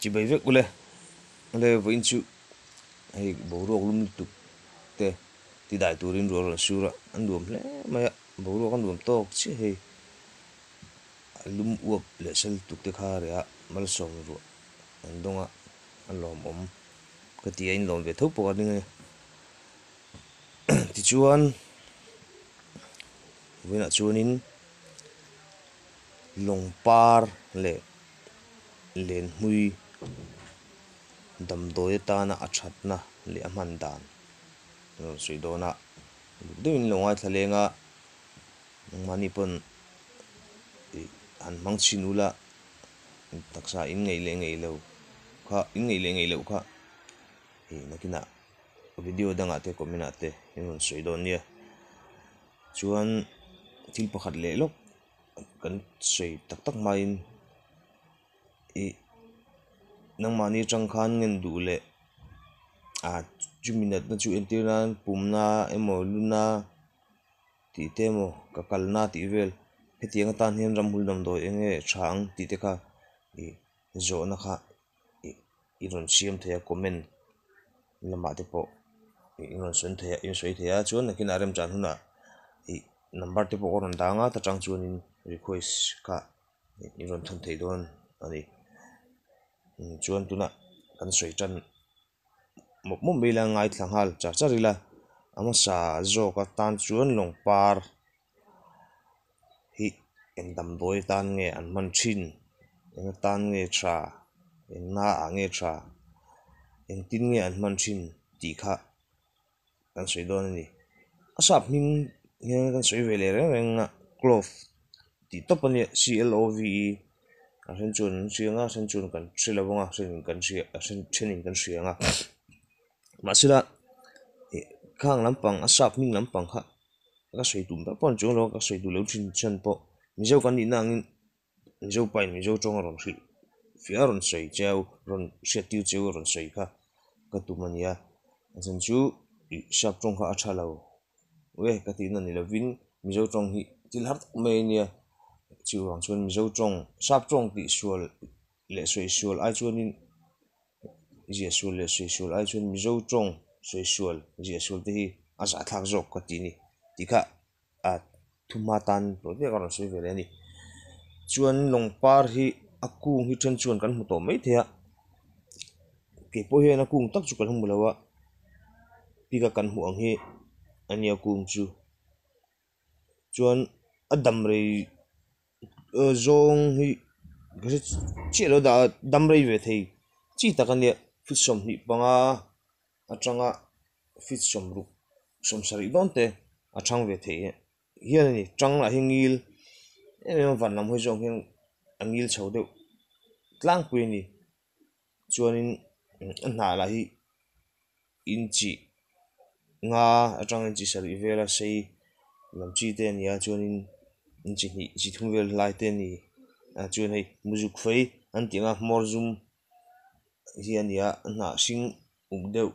chỉ bảy việc ule ule với chú hay bố ruột luôn tục te thì đại turin rồi là sura ăn đuổi lẽ mà bố ruột ăn đuổi to chứ hay lum uop le sel tuk te kha re mal som ru an donga an lom ka ti in lom ve thop po ni nge ti chuan wena chuanin long par le len hui dam doi ta na achat na le man dan no sui do na din longai thalenga mani pon an mang chinula taksa in ngei lo kha in ngei lo kha nakina video danga te komina te in sui do nia chuan til pakhat le lok kan sei tak tak main nang mani tang khan ngen du le chu minute na chu entiran pumna emo luna ti temo ka kalna ti vel hetianga tan hian ramhul dam doi enge thang ti te kha zo na kha iron siam thaya comment lama te po iron sun thaya in soi thaya chuan nakin aram chan huna number te po ron danga ta tang chuan in request ka iron thon thei don ani chuan tuna kan soi chan mo mela ngai thlang hal char charila ama sa zo ka tan chuan long par hi en dam doi tan nge an man thin en tan nge tha en na ange tha en tin nge an man thin ti kha kan soi don ni asap ning nge kan soi vele reng na clove ti topani CLOVE a sen chun chianga sen chun kan trilawanga sen kan sia sen chenin kan sianga masila khang lampang asap ning lampang kha ka soi tum ta pon chung lo ka soi du lo chin chan po mizo kan ni nang mizo pai mizo chong ron hri fia ron soi cheu ron sia tiu cheu ron soi kha ka tu mania asan chu sap chong kha acha lo we ka ti na ni lovin mizo chong hi til har me nia chu wang chuan mizo chong sap chong ti sual le soi sual ai chuanin je sual le soi sual ai chuan mizo chong soi sual je sual te hi asa thak jok ka ti ni tikha thumatan ro te ka ron soi vele ni chuan long par hi akung hi chen chuan kan hmu to mai thea ke po hian akung tak chu kan hmu lawa pika kan hmu ang hi ania kung chu chuan adam rei zong hi gre che lo da dam rei ve thei chi takania fit som ni panga atanga fit som ru som sari don te athang ve thei hian ni tang la hingil em van lam hoi zong hian angil chho deuh tlang pui ni chuanin na la hi inchi nga atang inchi sari vela sei lam chi te nia chuanin inchi ni chi thum vel lai te ni chuan hei muzuk fei an tinga morzum hian ya na sing deuh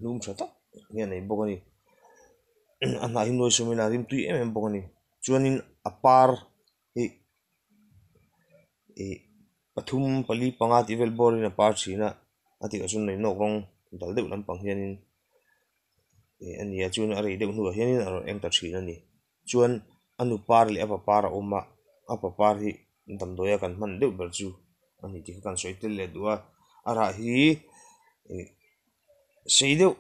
lum thata hian nei bokani ana hin noi somina rim tui em bokani chuanin apar hi pathum pali panga ti vel borin apar china ati ka chun nei nok rong dal deuh lampang hianin ania chuan a rei deuh hnu hianin a eng ta thina ni chuan anu par le apa par oma apa par hi dam doya kan man deuh ber chu ani ti kan soi tel le duwa ara hi sei deuh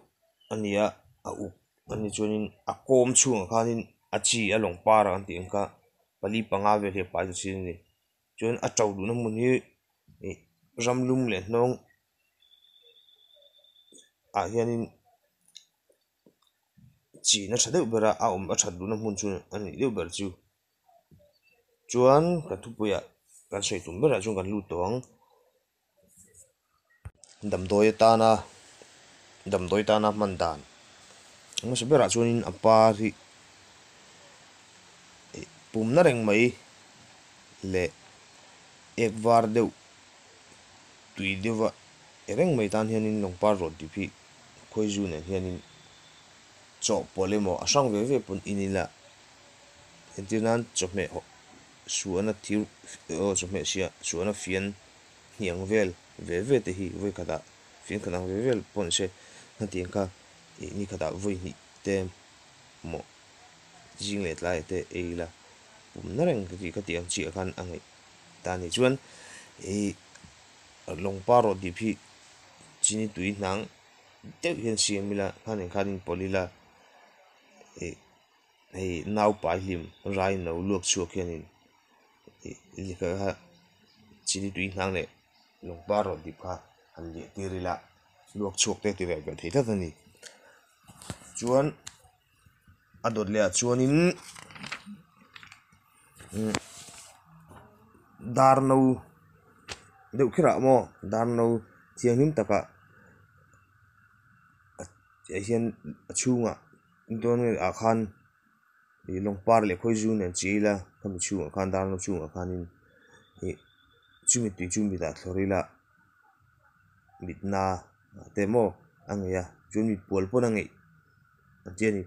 ania a u ani chuanin a kom chung khanin a chi a long par an ti angka pali panga ve le pa chu ni chuan a tau du na mun hi ramlum le hnong a hianin chi na thadeuh bera a a that du na mun chu ani deuh ber chu chuan ka thupuya kan soi tum bera chung kan lu tawng damdoi ta na man dan nga se bera chuanin a par hi pum na reng mai le ek var deuh tui dewa ereng mai tan hianin long par ro ti phi khoi zu ne hianin cho polemo asang ve ve pun inila entinan chome suana thir chome sia suana fian hiang vel ve te hi voi kada fin kana ve pon se na tiang ka ni kada voi ni te mo jing le tlai te la pum na reng ka tiang chi kan angai ta ni chuan long paro di phi chini tui nang te hian siam mila khanin polila nau pa hlim rai no luak chuak hianin li ka ha chini tui nang le long paro di pha an le tirila luak chuak te ti ve thei ta ni chuan adot le chuanin dar no deuh khira mo dar no thiangim taka hian chunga don a khan long par le khoi ju nen chila kam chunga khan dar no chunga khanin chumi ti chumi da thlorila mitna temo angya chumi pol pon angai antiani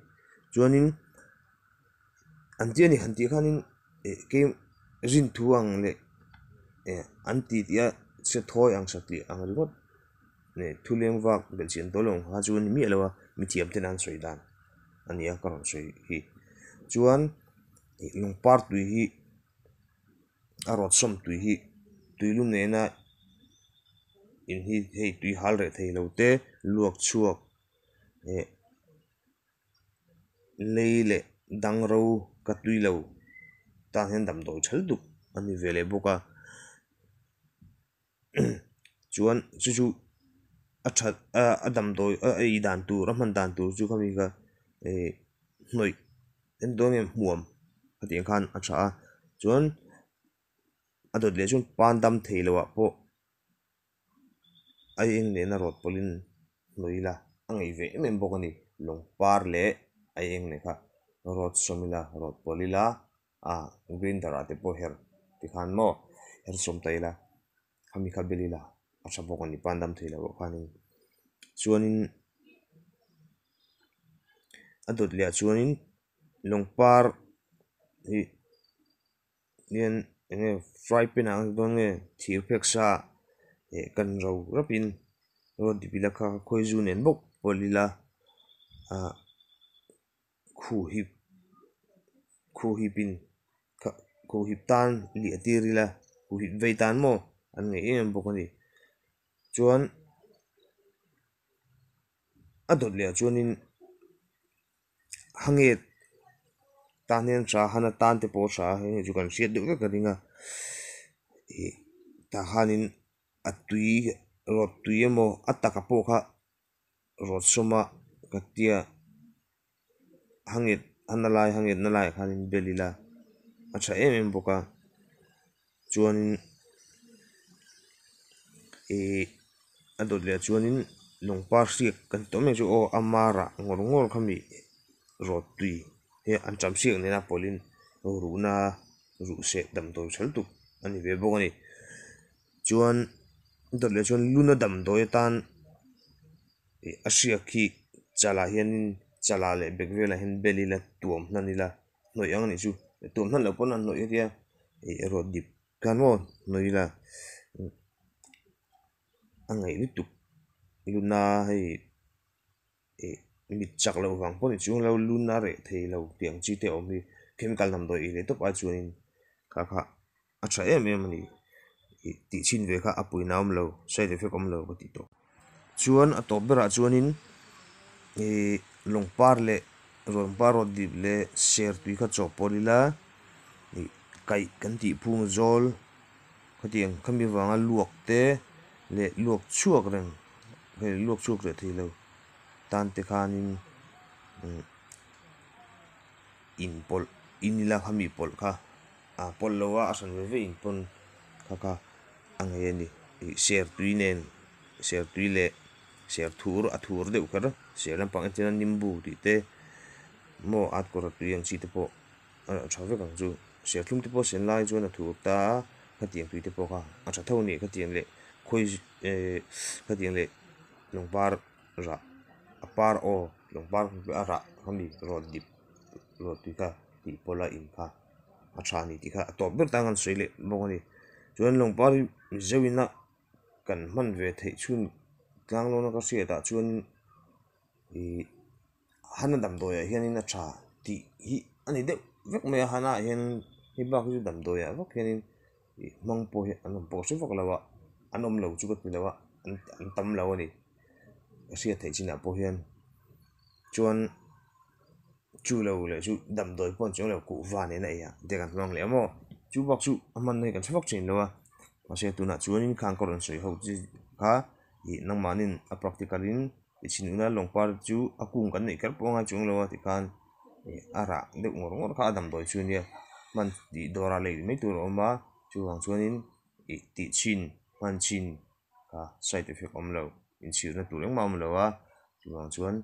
chuanin antiani hanti khanin ke rin thuang le anti tia se thoi ang sakli ang ringot ne thuleng wak bel chen tolong ha chuan mi alowa mi thiam ten an soi dan ania karon soi hi chuan long par tui hi arot som tui hi tuilum ne na in hi hei tui hal re thei lo te luak chuak leile dang ro ka tui lo ta hen dam do chal du ani vele boka chuan chu athat adam do ai dan tu raman dan tu chu khami ka hnoi en dong em huam hatiang khan atha chuan adot le chun pandam theilowa po ai eng le na rot polin noila angai ve em bokani long par le ai eng ne kha rot somila rot polila green dara te po her ti khan mo her som taila khami kha belila acha bokani pandam theilowa khani chuanin adot le chuanin long par hi yen enge fry pan ang don nge thir phek sa kan ro rapin ro dipila kha khoi ju nen bok polila khu hi pin khu hi tan li atirila khu hi vei tan mo an nge em bokani chuan adot le chuanin hanget tanen tra hana tan te po tra he ju kan siat du ka ringa ta hanin atui rot tui emo ataka po kha rot soma katia hanget nalai khanin belila acha em boka chuanin adot le chuanin longpar siak kan tome chu o amara ngor khami rot tui he an cham siak ne na polin runa ru se dam do chaltu ani ve bokani chuan adot le chuan luna dam do tan asiak hi chala hianin chala le bekvela hin belila tuam nanila noi ang ni chu tuam nan lo pon an noi dia rot dip kan mo noila angai litu luna hei mit chak lo wang pon chu lo luna re thei lo tiang chi te omi chemical nam do i le to pa chuanin kha acha em ani ti chin ve kha apui naum lo side effect om lo ti to chuan a top bera chuanin longpar le longpar ro dip le ser tui kha chaw polila kai kan ti phung zol khatiang khami wanga luak te le luak chuak reng luak chuak re thei lo tan te khanin in pol inila khami pol kha pol lowa asan ve in pon kha angai ni ser tui nen ser tui le ser thur deuh kar ser lampang entina nimbu ti te mo at kor tui ang chi te po thave kang chu ser thlum te po sen lai chuan a thur ta khatiang tui te po kha acha tho ni khatiang le khoi khatiang le longpar ra apar o longpar ra khami rod dip rod tui ka ti pola in kha acha ni ti kha to ber tangan soile bokani chuan longpar zewina kan man ve thei chun tlang lo na ka sia ta chuan i hana dam doya hianin a tha ti hi ani de vek me hana hian hi bak chu dam doya vak hianin i mang po hi an po se vak lawa anom lo chu ka ti lawa an tam lo ani a sia thei china po hian chuan chu lo le chu dam doi pon chu lo ku van ne ya de kan long le mo chu bak chu aman nei kan thawak chin lawa ma se tu na chuanin khang koron soi ho chi kha i nang manin a practicalin chinuna longpar chu akung kan nei kar ponga chung lawa ti kan ara de ngor kha dam doi chu nia man di dora le mai tur oma chu wang chuanin i ti chin man chin ka side effect om lo in chir na tur mam lo wa chu wang chuan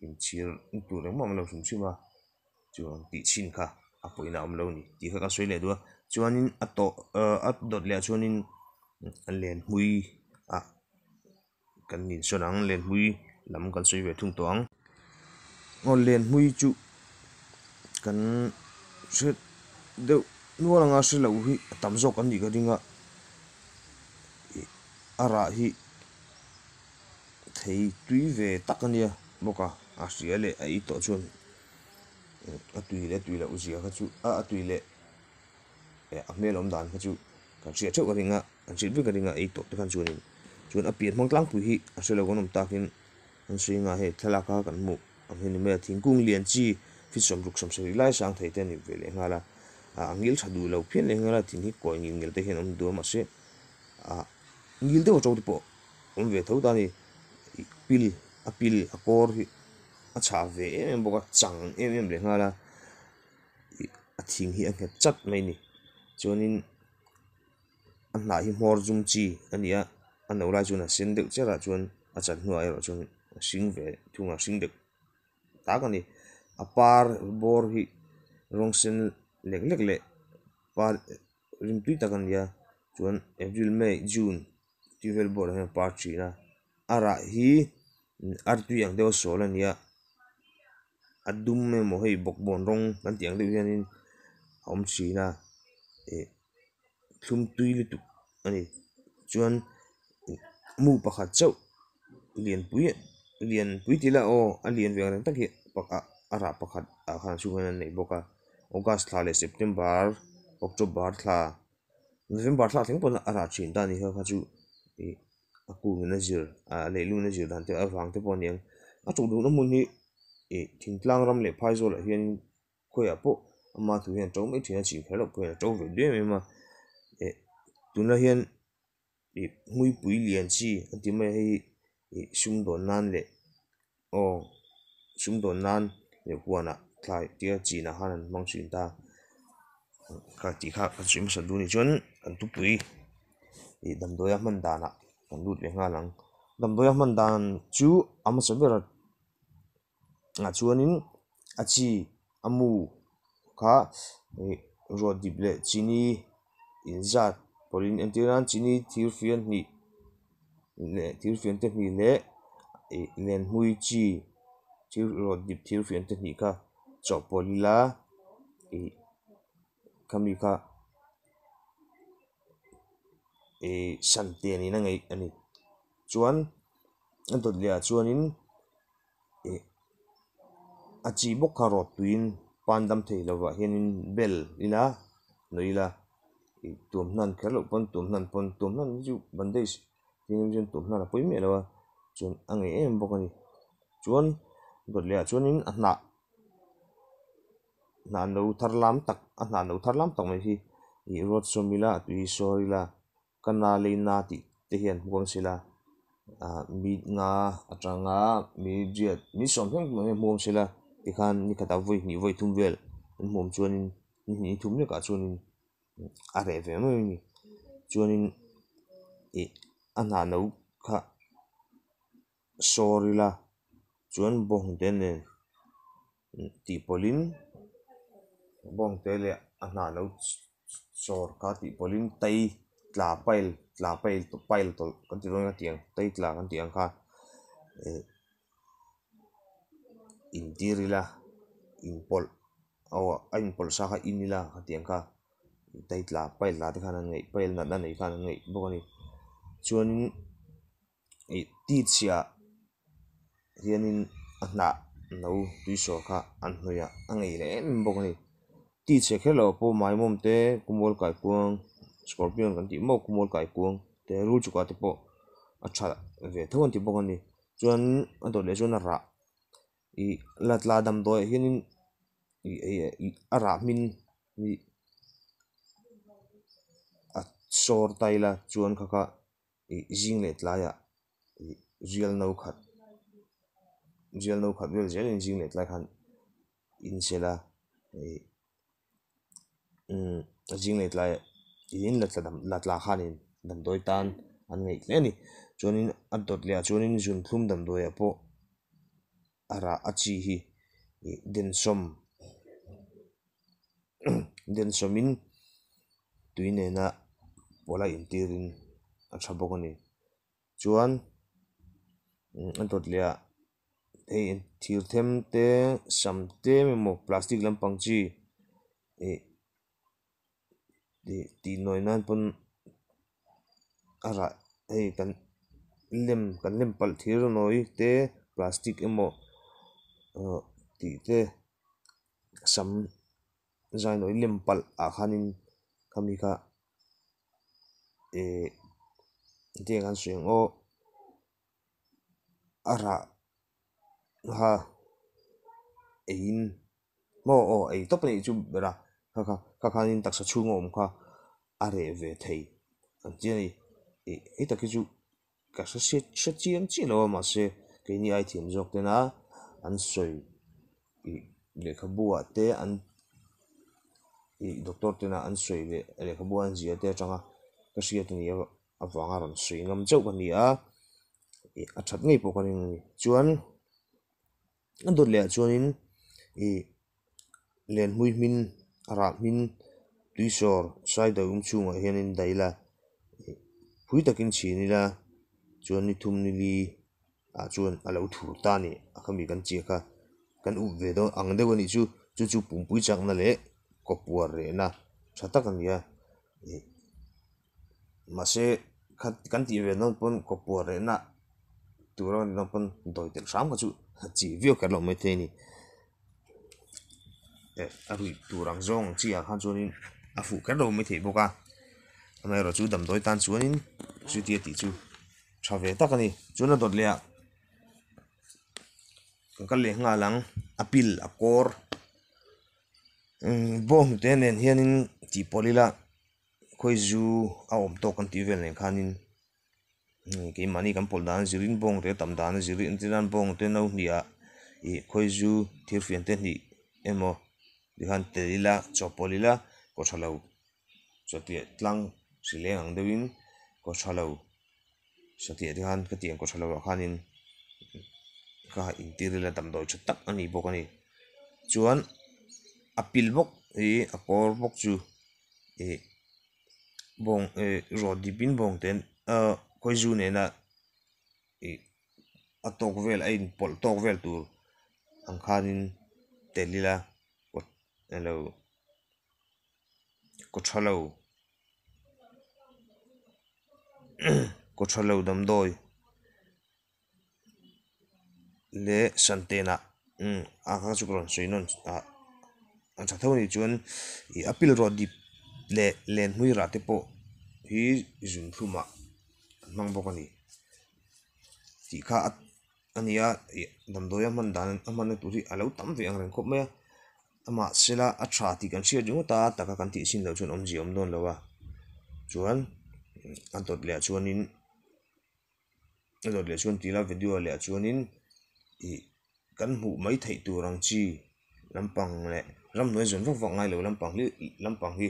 in chir tur mam lo sum chima chu wang ti chin kha apoina om lo ni ti kha ka soi le do chuanin ato at dot le chuanin an len hui a kan nin sonang len hui lam kan soi ve thung toang ngol len hui chu kan se de nuala nga se lo hi tam zok an ni ka dinga ara hi thei tui ve takania boka a sia le ai to chun a tui le uzia kha chu a tui le a melom dan kha chu kan sia chau ka ringa an sit vi ka ringa ai to kan chunin chuan a pian hmang tlang pui hi a se lo gonom takin an sui nga he thalaka kan mu an hin me thingkung lian chi fi som ruk som seri lai sang thei te ni vele ngala angil thadu lo phian le ngala tin hi koi ngil te hen om do ma se ngil de chaw po om ve tho ta ni pil a kor hi a cha ve em boka chang em le ngala a thing hi a nge chat mai ni chuanin an na hi mor zum chi ania an no lai chuan a sen deuh chera chuan a chan hnuai ro chuan sing ve thunga sing deuh ta ka ni a par bor hi rong sen lek lek le par rim tui takan ya chuan April May June tivel bor ha par china ara hi artu yang deuh sol ania adum me mo hei bok bon rong kan tiang deuh hianin om china thum tui lu tu ani chuan mu pakhat chau lian pui tila o a lian ve ran tak hi paka ara pakhat a khan chuan nei boka August thla le September October thla November thla thing pon ara chin ta ni kha chu a ku na zir a le lu na zir dan te awang te pon yang a chu du na mun ni thingtlang ram le phai zo la hian khoya po ama thu hian chaw mai thina chi khalo khoya chaw ve de me ma tuna hian ngui pui lian chi anti mai hei sum don nan le o sum don nan le huana thlai tia chi na hanan mang chin ta ka ti kha ka chim sa du ni chon kan tu pui dam doya man dana kan lut le nga lang dam doya man dan chu ama sabera nga chuanin achi amu kha ro dible chini inzat polin antiran chini thirfian ni le thirfian te ni le len hui chi thir ro dip thirfian te ni kha chopolila kami kha sante ni na ngai ani chuan an tot lia chuanin achi bok kha ro tuin pandam thei lawa hianin bel ila noila tum nan khalo pon tum nan ju bandage tin jun tum nan poi me lawa chun angai em bok ani chuan dot lia chuanin a na no tharlam tak a na no tharlam tak mai hi rot somila tui sorila kana leina ti te hian bom sila mi nga atanga mi jiat mi som thang mai bom sila ti khan ni kata voi thum vel mom chuanin ni thum le ka chuanin a re ve mai ni chuanin ana no kha sorila chuan bong ten ne ti polin bong te le ana no sor ka ti polin tai tla pail to kan ti ronga tiang tai tla kan tiang kha indirila inpol awa inpol sa kha inila ka tiang kha tai tla pail la te khan ngai pail na nei khan ngai bokani chuan ti chia hianin a hna no tuisaw kha an hnuia a ngei hle em bawk ani ti che khelo pawh mai mawm te kumawl kai kuang scorpion kan tih maw kumawl kai kuang te rul chuka te pawh a tha ve theuh an ti bawk ani chuan a dawt leh chuan a rah latla damdawi hianin a rah hmin a sawr taila chuan kha zing leh tlaiah rial no khat vel zelin zing leh tlai khan insela zing leh tlai in latla khanin damdawi tan an ngei hle ani chuanin a dawt leh chuanin zun thlum damdawi ah pawh a rah a chi hi densomin tui nena pawla intirin a tha bawk ani chuan a dawt leh hei thirthem te sam te emaw plastic lampang chi tih nawi nan pawn a rah hei kan lem palh thir nawi te plastic emaw tih te sam zai nawi lem palh ah khanin khami kha te kan hriang aw a rah ha ein ei tawp ani chu bera kha khanin taksa chhung a awm kha a reh ve thei an ti ani hi taki chu ka hre chiang chi lo mahse ke ni ai thiam zawk ten a an sawi lehkhabu ah te an doctor tena an sawi lehkhabu an zia te atanga ka hriat ani awanga rawn sawi ngam chauh kan ni a a that ngei pawh kan ni chuan a dawt leh chuanin len hmui hmin a rah hmin tuisawr sai dawim chhungah hianin daila phui takin chinila chuan ni thum ni li chuan a lo thur ta ni a khami kan chia kha kan up ve dawn ang deuh ani chu pumpui changna leh kapuar rehna tha tak ani a mahse kan tih ve nawn pawn kapuar rehna tur ani nawn pawn dawi tel hram kha chu chi viau kan lo mai the ni a rui turang zawng chi ah khan chuanin a fuh kan lo mai thei bawk a amai ro chu damdawi tan chuanin chu ti ti chu tha ve tak ani chuan a dawt leh kan leh nga lang a pil a kawr bawng te nen hianin ti pawlila khawi zu a awm tawk kan tih vel nen khanin keimah kan pawlh dan zirin bawng te tam dan a zir tinan bawng te no hnih ah khawi zu thirfian te hnih emaw tikhan telila chawpawlila kawthralo chutiah tlang hrileng ang deuhin kawthralo chutiah tikhan ka tiang kawthralo ah khanin kha intirila damdawi tha tak ani bawk ani chuan a pil bawk a kawr bawk chu bawng rawt dipin bawng ten khawi zu nena a tawk vel a in pawlh tawk vel tur ang khanin telila kawthralo damdawi le santena a kha chu rawn sawi nawn a tha theuh ani chuan a pil rawt dip le len hmui rah te pawh hi zun thlumah an hmang bawk ani tih kha ani a damdawi a hman dan a hmanna tur hi a lo tam ve ang reng khawp mai a amah sela a tha tih kan hriat ringawt a taka kan tih sin lo chuan awmzi awm dawn lo a chuan a dawt leh chuanin tila video leh chuanin kan hmuh mai theih turang chi lampang leh ramhnuai zawn vak vak ngai lo lampang hi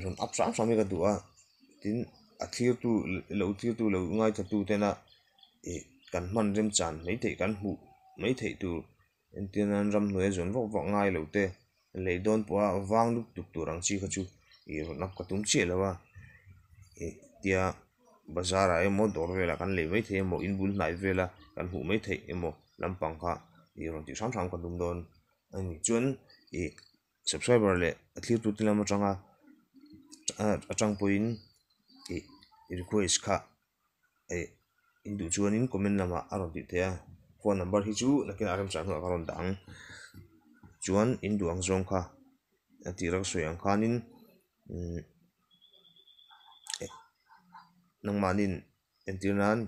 rawn ap hram hram hi ka duh a tin a lo thlir tu lo ngai thatu tena kan hman rem chan mai theih kan hmuh mai theih tur tinan ramhnuai zawn vak vak ngai lo te lei dawn pawh a wang lup tuk turang chi kha chu rawn ap katum chiah lo a tia bazar ah emaw dawr velah kan lei mai thei emaw inbul hnai vela kan hmuh mai theih emaw lampang kha rawn ti hram hram kan dum dawn ani chuan subscriber leh a thlir tu te lam atanga atang pawhin request kha in du chuanin comment lama a rawn tih theia phone number hi chu nakin aram cha hnu a rawn dang chuan in duang zawng kha tih rak sawi ang khanin nangmahnin entir nan